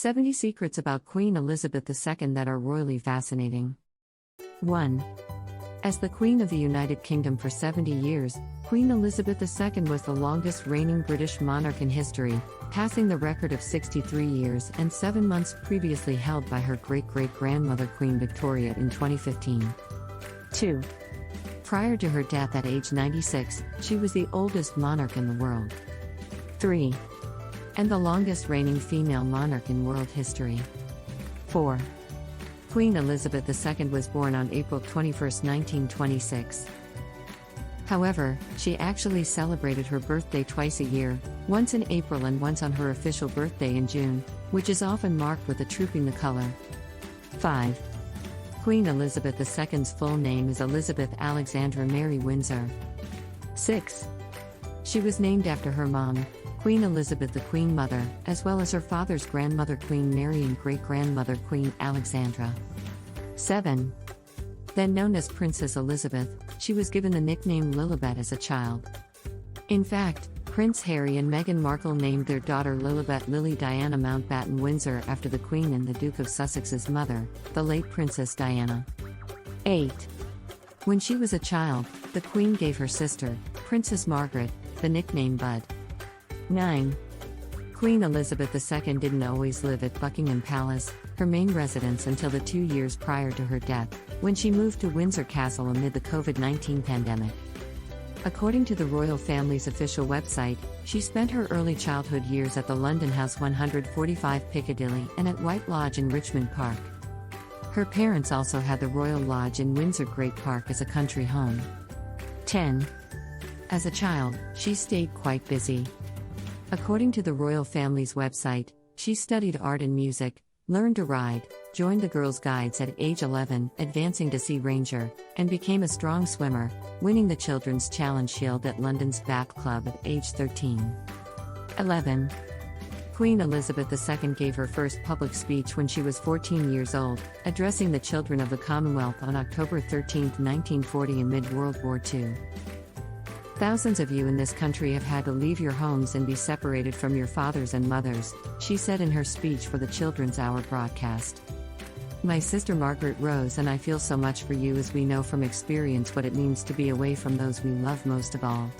70 Secrets about Queen Elizabeth II that are royally fascinating. 1. As the Queen of the United Kingdom for 70 years, Queen Elizabeth II was the longest reigning British monarch in history, passing the record of 63 years and 7 months previously held by her great-great-grandmother Queen Victoria in 2015. 2. Prior to her death at age 96, she was the oldest monarch in the world. 3. And the longest reigning female monarch in world history. 4. Queen Elizabeth II was born on April 21, 1926. However, she actually celebrated her birthday twice a year, once in April and once on her official birthday in June, which is often marked with a trooping the color. 5. Queen Elizabeth II's full name is Elizabeth Alexandra Mary Windsor. 6. She was named after her mom, Queen Elizabeth the Queen Mother, as well as her father's grandmother Queen Mary and great-grandmother Queen Alexandra. 7. Then known as Princess Elizabeth, she was given the nickname Lilibet as a child. In fact, Prince Harry and Meghan Markle named their daughter Lilibet Lily Diana Mountbatten Windsor after the Queen and the Duke of Sussex's mother, the late Princess Diana. 8. When she was a child, the Queen gave her sister, Princess Margaret, the nickname Bud. 9. Queen Elizabeth II didn't always live at Buckingham Palace, her main residence, until the 2 years prior to her death, when she moved to Windsor Castle amid the COVID-19 pandemic. According to the royal family's official website, she spent her early childhood years at the London House 145 Piccadilly and at White Lodge in Richmond Park. Her parents also had the Royal Lodge in Windsor Great Park as a country home. 10. As a child, she stayed quite busy. According to the royal family's website, she studied art and music, learned to ride, joined the Girls' Guides at age 11, advancing to Sea Ranger, and became a strong swimmer, winning the Children's Challenge Shield at London's Bath Club at age 13. 11. Queen Elizabeth II gave her first public speech when she was 14 years old, addressing the children of the Commonwealth on October 13, 1940 amid World War II. Thousands of you in this country have had to leave your homes and be separated from your fathers and mothers, she said in her speech for the Children's Hour broadcast. My sister Margaret Rose and I feel so much for you, as we know from experience what it means to be away from those we love most of all.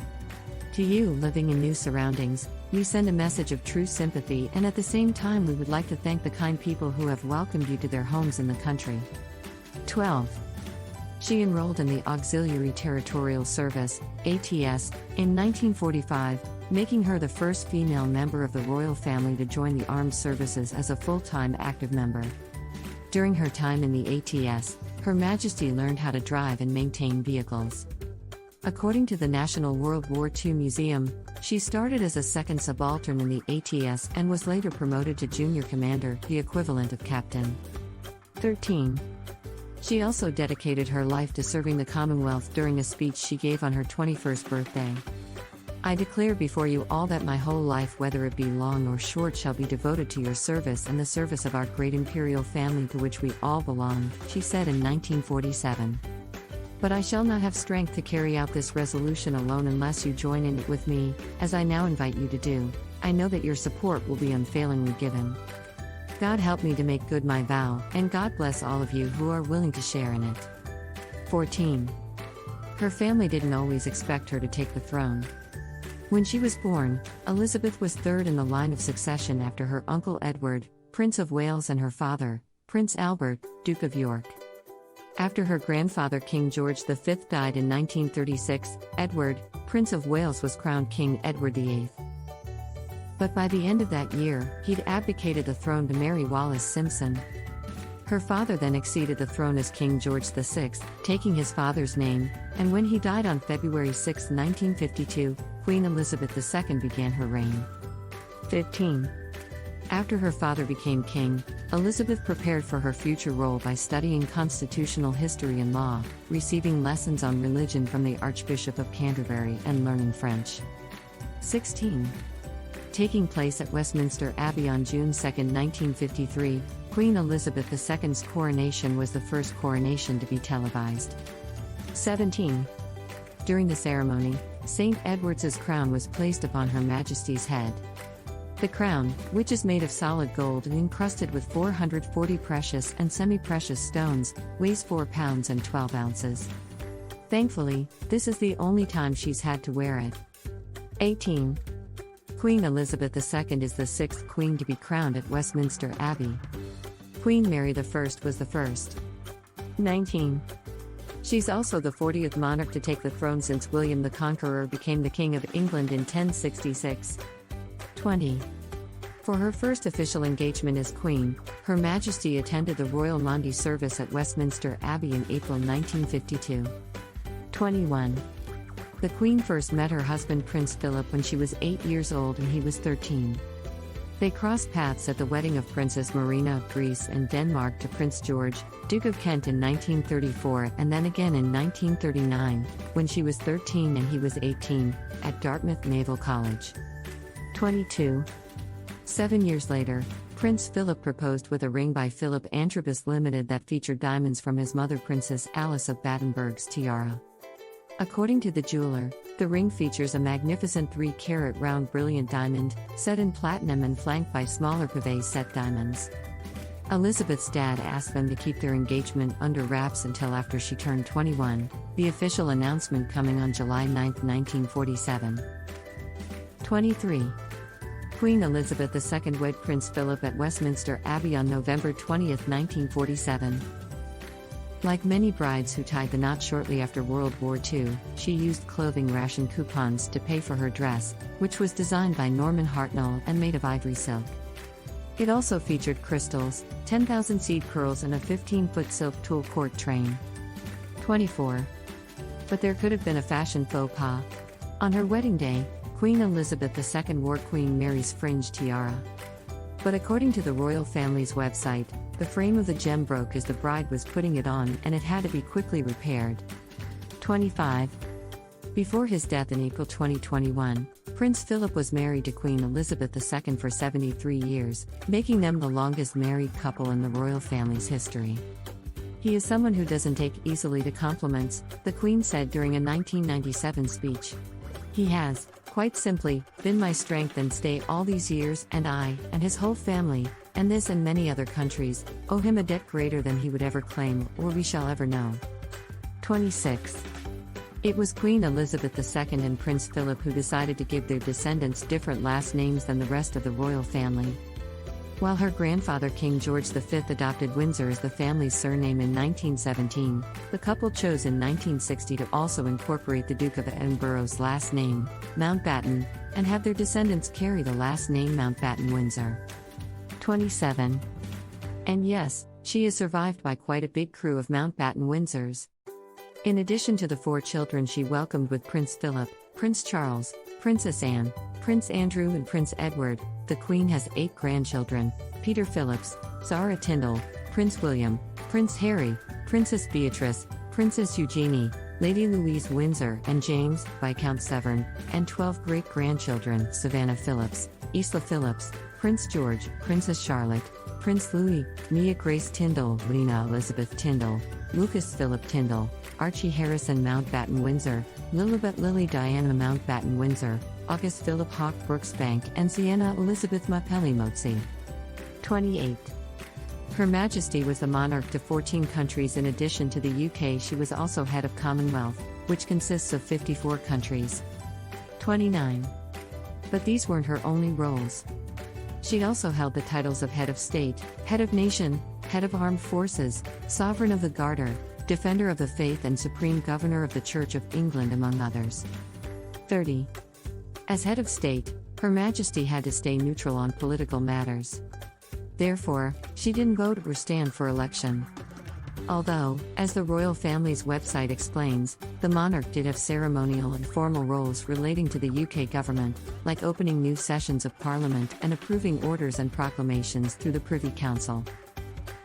To you living in new surroundings, we send a message of true sympathy, and at the same time we would like to thank the kind people who have welcomed you to their homes in the country. 12. She enrolled in the Auxiliary Territorial Service, ATS, in 1945, making her the first female member of the royal family to join the armed services as a full-time active member. During her time in the ATS, Her Majesty learned how to drive and maintain vehicles. According to the National World War II Museum, she started as a second subaltern in the ATS and was later promoted to junior commander, the equivalent of captain. 13. She also dedicated her life to serving the Commonwealth during a speech she gave on her 21st birthday. I declare before you all that my whole life, whether it be long or short, shall be devoted to your service and the service of our great imperial family to which we all belong, she said in 1947. But I shall not have strength to carry out this resolution alone unless you join in it with me, as I now invite you to do. I know that your support will be unfailingly given. God help me to make good my vow, and God bless all of you who are willing to share in it. 14. Her family didn't always expect her to take the throne. When she was born, Elizabeth was third in the line of succession after her uncle Edward, Prince of Wales, and her father, Prince Albert, Duke of York. After her grandfather King George V died in 1936, Edward, Prince of Wales, was crowned King Edward VIII. But by the end of that year, he'd abdicated the throne to Mary Wallis Simpson. Her father then acceded the throne as King George VI, taking his father's name, and when he died on February 6, 1952, Queen Elizabeth II began her reign. 15. After her father became king, Elizabeth prepared for her future role by studying constitutional history and law, receiving lessons on religion from the Archbishop of Canterbury, and learning French. 16. Taking place at Westminster Abbey on June 2, 1953, Queen Elizabeth II's coronation was the first coronation to be televised. 17. During the ceremony, St. Edward's crown was placed upon Her Majesty's head. The crown, which is made of solid gold and encrusted with 440 precious and semi-precious stones, weighs 4 pounds and 12 ounces. Thankfully, this is the only time she's had to wear it. 18. Queen Elizabeth II is the 6th queen to be crowned at Westminster Abbey. Queen Mary I was the first. 19. She's also the 40th monarch to take the throne since William the Conqueror became the King of England in 1066. 20. For her first official engagement as Queen, Her Majesty attended the Royal Maundy service at Westminster Abbey in April 1952. 21. The Queen first met her husband Prince Philip when she was 8 years old and he was 13. They crossed paths at the wedding of Princess Marina of Greece and Denmark to Prince George, Duke of Kent in 1934 and then again in 1939, when she was 13 and he was 18, at Dartmouth Naval College. 22. 7 years later, Prince Philip proposed with a ring by Philip Antrobus Limited that featured diamonds from his mother Princess Alice of Battenberg's tiara. According to the jeweler, the ring features a magnificent 3-carat round brilliant diamond, set in platinum and flanked by smaller pavés set diamonds. Elizabeth's dad asked them to keep their engagement under wraps until after she turned 21, the official announcement coming on July 9, 1947. 23. Queen Elizabeth II wed Prince Philip at Westminster Abbey on November 20, 1947. Like many brides who tied the knot shortly after World War II, she used clothing ration coupons to pay for her dress, which was designed by Norman Hartnell and made of ivory silk. It also featured crystals, 10,000 seed pearls and a 15-foot silk tulle court train. 24. But there could have been a fashion faux pas. On her wedding day, Queen Elizabeth II wore Queen Mary's fringe tiara. But according to the royal family's website, the frame of the gem broke as the bride was putting it on and it had to be quickly repaired. 25. Before his death in April 2021, Prince Philip was married to Queen Elizabeth II for 73 years, making them the longest married couple in the royal family's history. He is someone who doesn't take easily to compliments, the Queen said during a 1997 speech. He has, quite simply, been my strength and stay all these years, and I, and his whole family, and this and many other countries, owe him a debt greater than he would ever claim, or we shall ever know. 26. It was Queen Elizabeth II and Prince Philip who decided to give their descendants different last names than the rest of the royal family. While her grandfather King George V adopted Windsor as the family's surname in 1917, the couple chose in 1960 to also incorporate the Duke of Edinburgh's last name, Mountbatten, and have their descendants carry the last name Mountbatten-Windsor. 27. And yes, she is survived by quite a big crew of Mountbatten-Windsors. In addition to the 4 children she welcomed with Prince Philip, Prince Charles, Princess Anne, Prince Andrew and Prince Edward, the Queen has 8 grandchildren: Peter Phillips, Zara Tyndall, Prince William, Prince Harry, Princess Beatrice, Princess Eugenie, Lady Louise Windsor and James, Viscount Severn, and 12 great-grandchildren: Savannah Phillips, Isla Phillips, Prince George, Princess Charlotte, Prince Louis, Mia Grace Tyndall, Lena Elizabeth Tyndall, Lucas Philip Tyndall, Archie Harrison Mountbatten-Windsor, Lilibet Lily Diana Mountbatten-Windsor, August Philip Hawke Brooksbank and Sienna Elizabeth Mapelli Motzi. 28. Her Majesty was the monarch to 14 countries. In addition to the UK, she was also head of Commonwealth, which consists of 54 countries. 29. But these weren't her only roles. She also held the titles of Head of State, Head of Nation, Head of Armed Forces, Sovereign of the Garter, Defender of the Faith and Supreme Governor of the Church of England, among others. 30. As head of state, Her Majesty had to stay neutral on political matters. Therefore, she didn't vote or stand for election. Although, as the royal family's website explains, the monarch did have ceremonial and formal roles relating to the UK government, like opening new sessions of Parliament and approving orders and proclamations through the Privy Council.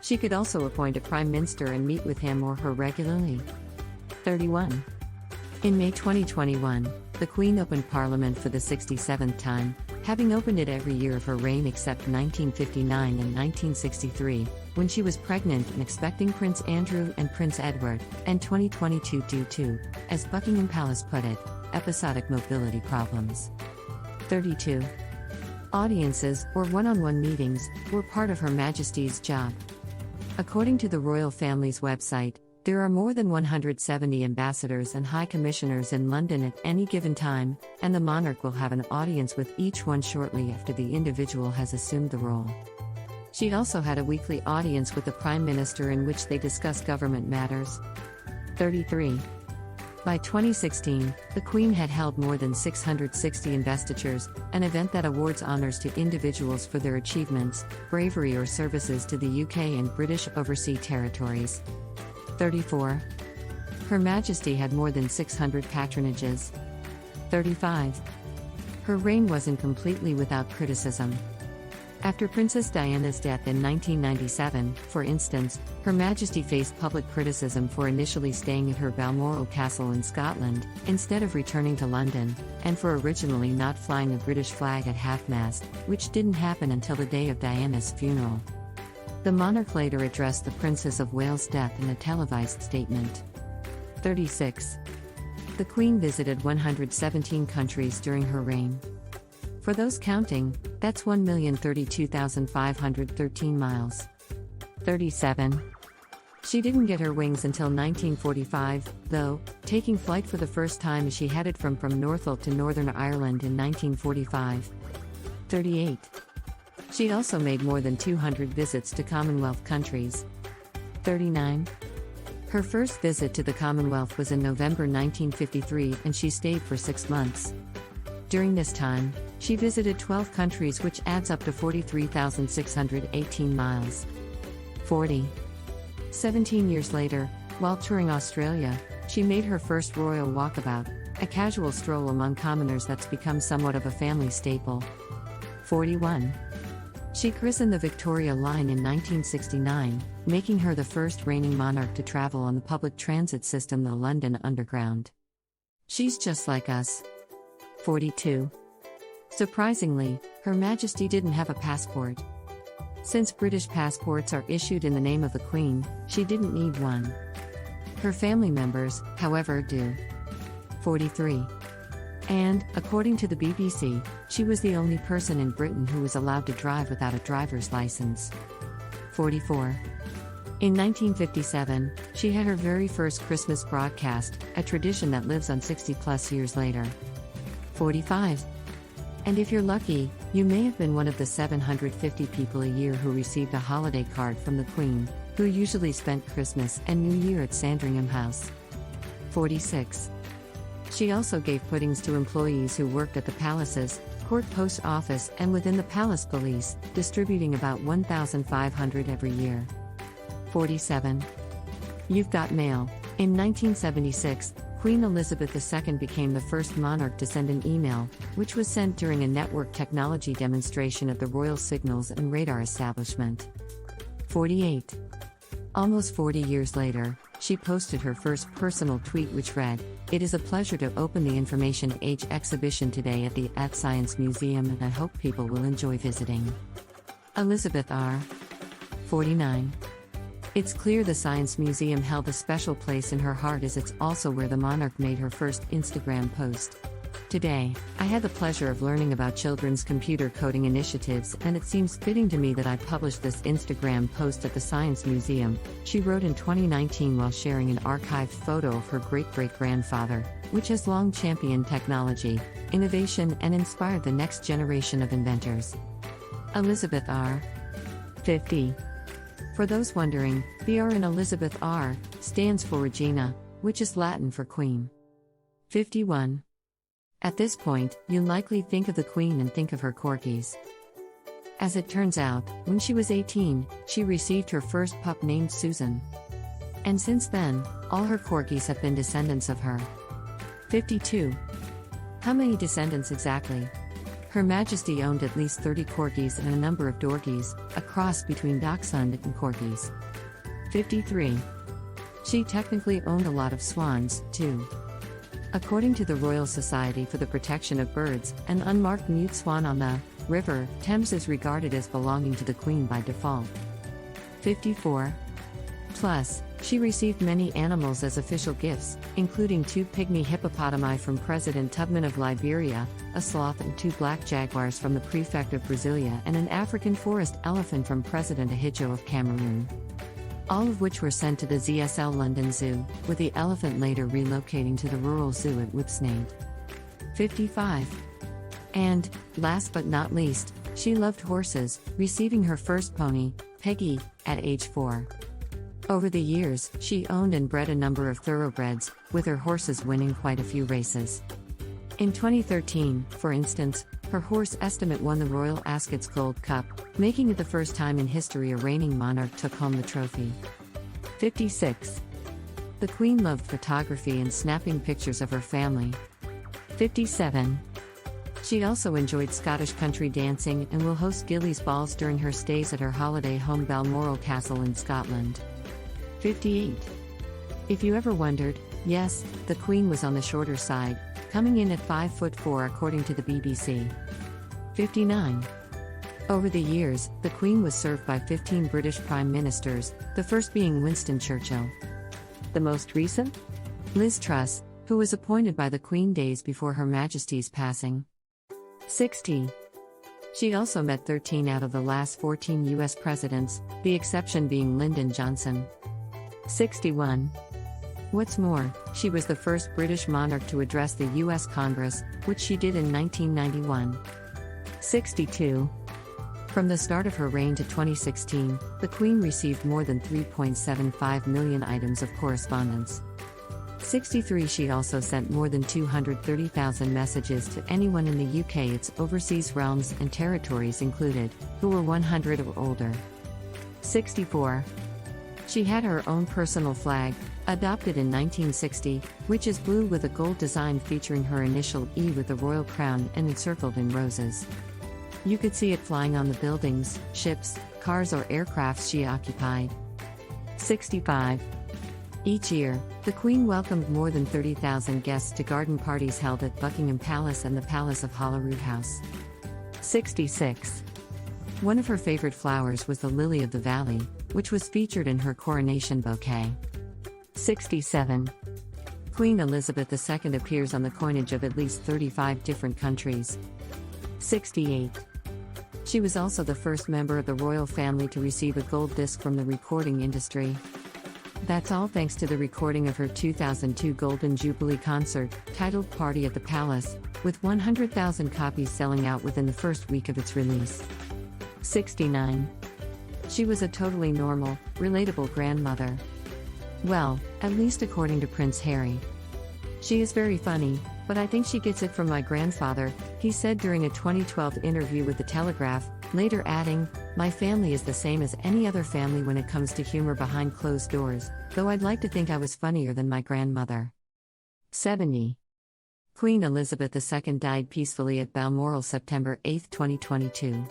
She could also appoint a Prime Minister and meet with him or her regularly. 31. In May 2021, the Queen opened Parliament for the 67th time, having opened it every year of her reign except 1959 and 1963, when she was pregnant and expecting Prince Andrew and Prince Edward, and 2022 due to, as Buckingham Palace put it, episodic mobility problems. 32. Audiences, or one-on-one meetings, were part of Her Majesty's job. According to the royal family's website, there are more than 170 ambassadors and high commissioners in London at any given time, and the monarch will have an audience with each one shortly after the individual has assumed the role. She also had a weekly audience with the Prime Minister in which they discuss government matters. 33. By 2016, the Queen had held more than 660 investitures, an event that awards honours to individuals for their achievements, bravery or services to the UK and British overseas territories. 34. Her Majesty had more than 600 patronages. 35. Her reign wasn't completely without criticism. After Princess Diana's death in 1997, for instance, Her Majesty faced public criticism for initially staying at her Balmoral Castle in Scotland, instead of returning to London, and for originally not flying a British flag at half-mast, which didn't happen until the day of Diana's funeral. The monarch later addressed the Princess of Wales' death in a televised statement. 36. The Queen visited 117 countries during her reign. For those counting, that's 1,032,513 miles. 37. She didn't get her wings until 1945, though, taking flight for the first time as she headed from Northolt to Northern Ireland in 1945. 38. She also made more than 200 visits to Commonwealth countries. 39. Her first visit to the Commonwealth was in November 1953 and she stayed for 6 months. During this time, she visited 12 countries, which adds up to 43,618 miles. 40. 17 years later, while touring Australia, she made her first royal walkabout, a casual stroll among commoners that's become somewhat of a family staple. 41. She christened the Victoria Line in 1969, making her the first reigning monarch to travel on the public transit system, the London Underground. She's just like us. 42. Surprisingly, Her Majesty didn't have a passport. Since British passports are issued in the name of the Queen, she didn't need one. Her family members, however, do. 43. And, according to the BBC, she was the only person in Britain who was allowed to drive without a driver's license. 44. In 1957, she had her very first Christmas broadcast, a tradition that lives on 60-plus years later. 45. And if you're lucky, you may have been one of the 750 people a year who received a holiday card from the Queen, who usually spent Christmas and New Year at Sandringham House. 46. She also gave puddings to employees who worked at the palaces, court post office and within the palace police, distributing about 1,500 every year. 47. You've got mail. In 1976, Queen Elizabeth II became the first monarch to send an email, which was sent during a network technology demonstration at the Royal Signals and Radar Establishment. 48. Almost 40 years later, she posted her first personal tweet, which read, "It is a pleasure to open the Information Age exhibition today at the Science Museum, and I hope people will enjoy visiting." Elizabeth R. 49. It's clear the Science Museum held a special place in her heart, as it's also where the monarch made her first Instagram post. Today, I had the pleasure of learning about children's computer coding initiatives, and it seems fitting to me that I published this Instagram post at the Science Museum, she wrote in 2019 while sharing an archived photo of her great-great-grandfather, which has long championed technology, innovation and inspired the next generation of inventors. Elizabeth R. 50. For those wondering, the R in Elizabeth R. stands for Regina, which is Latin for Queen. 51. At this point, you'll likely think of the Queen and think of her corgis. As it turns out, when she was 18, she received her first pup named Susan. And since then, all her corgis have been descendants of her. 52. How many descendants exactly? Her Majesty owned at least 30 corgis and a number of dorgies, a cross between dachshund and corgis. 53. She technically owned a lot of swans, too. According to the Royal Society for the Protection of Birds, an unmarked mute swan on the River Thames is regarded as belonging to the Queen by default. 54. Plus, she received many animals as official gifts, including 2 pygmy hippopotami from President Tubman of Liberia, a sloth and 2 black jaguars from the prefect of Brasilia, and an African forest elephant from President Ahidjo of Cameroon. All of which were sent to the ZSL London Zoo, with the elephant later relocating to the rural zoo at Whipsnade. 55. And, last but not least, she loved horses, receiving her first pony, Peggy, at age 4. Over the years, she owned and bred a number of thoroughbreds, with her horses winning quite a few races. In 2013, for instance, her horse Estimate won the Royal Ascot's Gold Cup, making it the first time in history a reigning monarch took home the trophy. 56. The Queen loved photography and snapping pictures of her family. 57. She also enjoyed Scottish country dancing and will host Gillies balls during her stays at her holiday home Balmoral Castle in Scotland. 58. If you ever wondered, yes, the Queen was on the shorter side, coming in at 5'4" according to the BBC. 59. Over the years, the Queen was served by 15 British Prime Ministers, the first being Winston Churchill. The most recent? Liz Truss, who was appointed by the Queen days before Her Majesty's passing. 60. She also met 13 out of the last 14 U.S. presidents, the exception being Lyndon Johnson. 61. What's more, she was the first British monarch to address the U.S. Congress, which she did in 1991. 62. From the start of her reign to 2016, the Queen received more than 3.75 million items of correspondence. 63. She also sent more than 230,000 messages to anyone in the UK, its overseas realms and territories included, who were 100 or older. 64. She had her own personal flag, adopted in 1960, which is blue with a gold design featuring her initial E with the royal crown and encircled in roses. You could see it flying on the buildings, ships, cars or aircrafts she occupied. 65. Each year, the Queen welcomed more than 30,000 guests to garden parties held at Buckingham Palace and the Palace of Holyrood House. 66. One of her favorite flowers was the lily of the valley, which was featured in her coronation bouquet. 67. Queen Elizabeth II appears on the coinage of at least 35 different countries. 68. She was also the first member of the royal family to receive a gold disc from the recording industry. That's all thanks to the recording of her 2002 Golden Jubilee concert, titled Party at the Palace, with 100,000 copies selling out within the first week of its release. 69. She was a totally normal, relatable grandmother. Well, at least according to Prince Harry. She is very funny, but I think she gets it from my grandfather, he said during a 2012 interview with The Telegraph, later adding, "My family is the same as any other family when it comes to humor behind closed doors, though I'd like to think I was funnier than my grandmother." 70. Queen Elizabeth II died peacefully at Balmoral September 8, 2022.